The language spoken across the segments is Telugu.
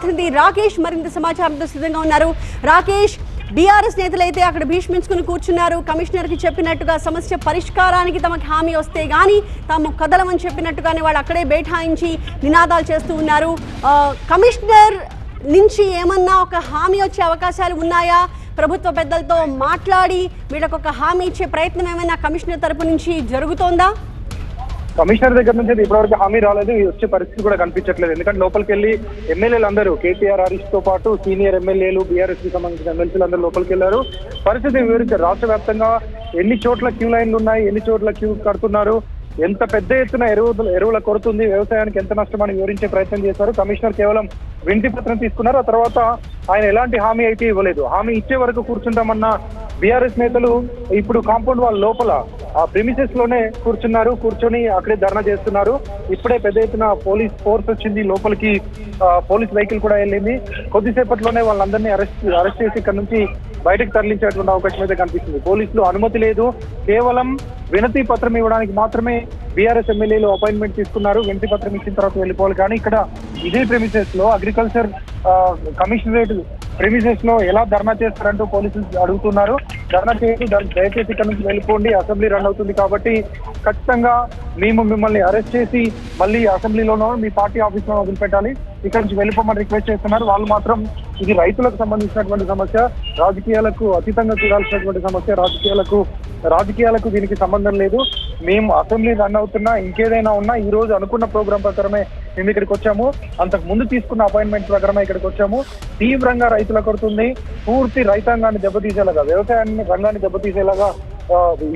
ప్రతినిధి రాకేష్ మరింత సమాచారంతో సిద్ధంగా ఉన్నారు. రాకేష్, బీఆర్ఎస్ నేతలు అయితే అక్కడ భీష్మించుకుని కూర్చున్నారు. కమిషనర్కి చెప్పినట్టుగా సమస్య పరిష్కారానికి తమకు హామీ వస్తే గానీ తాము కదలమని చెప్పినట్టుగానే వాళ్ళు అక్కడే బైఠాయించి నినాదాలు చేస్తూ ఉన్నారు. కమిషనర్ నుంచి ఏమన్నా ఒక హామీ వచ్చే అవకాశాలు ఉన్నాయా? ప్రభుత్వ పెద్దలతో మాట్లాడి వీళ్ళకు ఒక హామీ ఇచ్చే ప్రయత్నం ఏమైనా కమిషనర్ తరపు నుంచి జరుగుతోందా? కమిషనర్ దగ్గర నుంచి ఇప్పటివరకు హామీ రాలేదు. వచ్చే పరిస్థితి కూడా కనిపించట్లేదు. ఎందుకంటే లోపలికి వెళ్ళి ఎమ్మెల్యేలు అందరూ కేటీఆర్, హరీష్ తో పాటు సీనియర్ ఎమ్మెల్యేలు, బీఆర్ఎస్ కి సంబంధించిన ఎమ్మెల్సీలు అందరూ లోపలికి వెళ్లారు. పరిస్థితిని వివరించారు. రాష్ట్ర వ్యాప్తంగా ఎన్ని చోట్ల క్యూ లైన్లు ఉన్నాయి, ఎన్ని చోట్ల క్యూ కడుతున్నారు, ఎంత పెద్ద ఎత్తున ఎరువుల కొరతుంది, వ్యవసాయానికి ఎంత నష్టమని వివరించే ప్రయత్నం చేశారు. కమిషనర్ కేవలం వినతి పత్రం తీసుకున్నారు. ఆ తర్వాత ఆయన ఎలాంటి హామీ అయితే ఇవ్వలేదు. హామీ ఇచ్చే వరకు కూర్చుంటామన్న బీఆర్ఎస్ నేతలు ఇప్పుడు కాంపౌండ్ వాళ్ళ లోపల ఆ ప్రిమిసెస్ లోనే కూర్చొని అక్కడే ధర్నా చేస్తున్నారు. ఇప్పుడే పెద్ద ఎత్తున పోలీస్ ఫోర్స్ వచ్చింది, లోపలికి పోలీస్ వెహికల్ కూడా వెళ్ళింది. కొద్దిసేపట్లోనే వాళ్ళందరినీ అరెస్ట్ చేసి ఇక్కడ నుంచి బయటకు తరలించేటువంటి అవకాశం అయితే కనిపిస్తుంది. పోలీసులు అనుమతి లేదు, కేవలం వినతి పత్రం ఇవ్వడానికి మాత్రమే బీఆర్ఎస్ ఎమ్మెల్యేలు అపాయింట్మెంట్ తీసుకున్నారు. వినతి పత్రం ఇచ్చిన తర్వాత వెళ్ళిపోవాలి. కానీ ఇక్కడ ఇదే ప్రెమిసెస్ లో అగ్రికల్చర్ కమిషనరేట్ ప్రెమిసెస్ లో ఎలా ధర్నా చేస్తారంటూ పోలీసులు అడుగుతున్నారు. ధర్నా చేసి దయచేసి ఇక్కడ నుంచి వెళ్ళిపోండి, అసెంబ్లీ రన్ అవుతుంది కాబట్టి ఖచ్చితంగా మేము మిమ్మల్ని అరెస్ట్ చేసి మళ్ళీ అసెంబ్లీలోనో మీ పార్టీ ఆఫీస్ లో వదిలిపెట్టాలి, ఇక్కడ నుంచి వెళ్ళిపోమని రిక్వెస్ట్ చేస్తున్నారు. వాళ్ళు మాత్రం ఇది రైతులకు సంబంధించినటువంటి సమస్య, రాజకీయాలకు అతీతంగా చూడాల్సినటువంటి సమస్య, రాజకీయాలకు దీనికి సంబంధం లేదు. మేము అసెంబ్లీ రన్ అవుతున్నా ఇంకేదైనా ఉన్నా ఈ రోజు అనుకున్న ప్రోగ్రాం ప్రకారమే మేము ఇక్కడికి వచ్చాము, అంతకు ముందు తీసుకున్న అపాయింట్మెంట్ ప్రకారమే ఇక్కడికి వచ్చాము. తీవ్రంగా రైతుల కొడుతుంది, పూర్తి రైతాంగాన్ని దెబ్బతీసేలాగా, వ్యవసాయాన్ని రంగాన్ని దెబ్బతీసేలాగా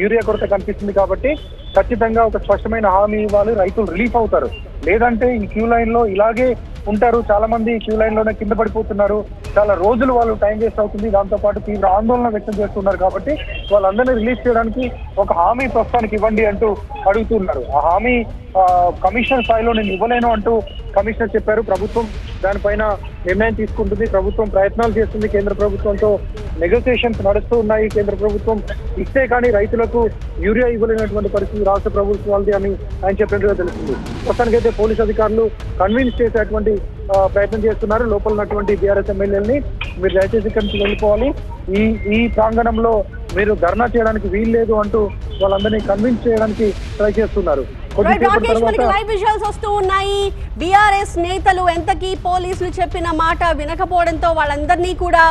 యూరియా కొరత కనిపిస్తుంది. కాబట్టి ఖచ్చితంగా ఒక స్పష్టమైన హామీ ఇవ్వాలి, రైతులు రిలీఫ్ అవుతారు. లేదంటే ఈ క్యూ లైన్ లో ఇలాగే ఉంటారు. చాలా మంది క్యూ లైన్ లోనే కింద పడిపోతున్నారు. చాలా రోజులు వాళ్ళు టైం వేస్ట్ అవుతుంది. దాంతో పాటు తీవ్ర ఆందోళన వ్యక్తం చేస్తున్నారు. కాబట్టి వాళ్ళందరినీ రిలీజ్ చేయడానికి ఒక హామీ ప్రస్తుతానికి ఇవ్వండి అంటూ అడుగుతున్నారు. ఆ హామీ కమిషనర్ స్థాయిలో నేను ఇవ్వలేను అంటూ కమిషనర్ చెప్పారు. ప్రభుత్వం దానిపైన నిర్ణయం తీసుకుంటుంది. ప్రభుత్వం ప్రయత్నాలు చేస్తుంది. కేంద్ర ప్రభుత్వంతో నెగోసియేషన్స్ నడుస్తూ ఉన్నాయి. కేంద్ర ప్రభుత్వం ఇస్తే కానీ రైతులకు యూరియా ఇవ్వలేనటువంటి పరిస్థితి రాష్ట్ర ప్రభుత్వాలది అని ఆయన చెప్పినట్టుగా తెలుస్తుంది. ప్రస్తుతానికైతే పోలీస్ అధికారులు కన్విన్స్ చేసేటువంటి ప్రయత్నం చేస్తున్నారు. లోపల ఉన్నటువంటి బీఆర్ఎస్ ఎమ్మెల్యేలని మీరు దయచేసి ఇక్కడి నుంచి వెళ్ళిపోవాలి, ఈ ప్రాంగణంలో మీరు ధర్నా చేయడానికి వీల్లేదు అంటూ వాళ్ళందరినీ కన్విన్స్ చేయడానికి ట్రై చేస్తున్నారు. లైవ్ విజువల్స్ వస్తూ ఉన్నాయి. బీఆర్ఎస్ నేతలు ఎంతకీ పోలీసులు చెప్పిన మాట వినకపోవడంతో వాళ్ళందరినీ కూడా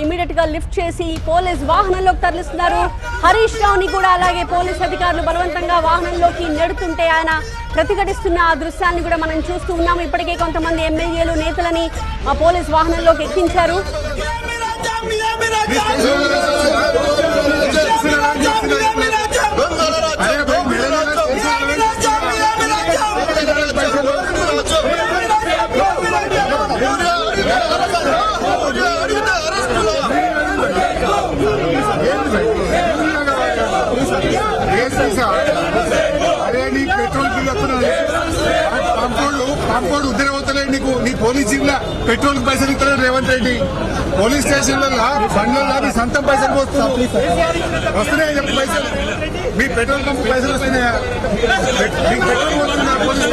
ఇమీడియట్ గా లిఫ్ట్ చేసి పోలీస్ వాహనంలోకి తరలిస్తున్నారు. హరీష్ రావుని కూడా అలాగే పోలీస్ అధికారులు బలవంతంగా వాహనంలోకి నెడుతుంటే ఆయన ప్రతిఘటిస్తున్న ఆ దృశ్యాన్ని కూడా మనం చూస్తూ ఉన్నాము. ఇప్పటికే కొంతమంది ఎమ్మెల్యేలు నేతలని పోలీస్ వాహనంలోకి ఎక్కించారు. అరే నీ పెట్రోల్ బిల్ కాంపౌండ్ ఉద్దరవుతలే నీకు, నీ పోలీస్ జిల్లా పెట్రోల్ పైసలు ఇస్తాడు రేవంత్ రెడ్డి. పోలీస్ స్టేషన్లలో బండ్లలో మీ సొంతం పైసలు వస్తున్నాయా చెప్పు, పైసలు మీ పెట్రోల్ పంప్ పైసలు వస్తున్నాయా? మీకు పెట్రోల్ పోతున్నా police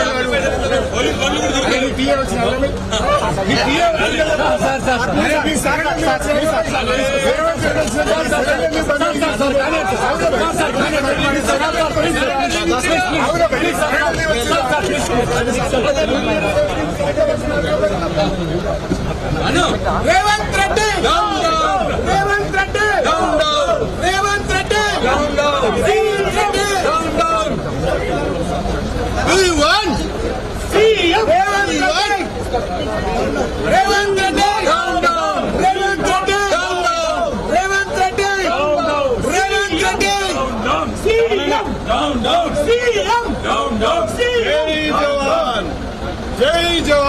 Revanth Reddy Revanth Reddy Revanth Reddy we want CM Revanth Reddy Revanth Reddy Revanth Reddy Revanth Reddy Revanth Reddy CM down down CM down down CM జై జవాన్ జై జవాన్.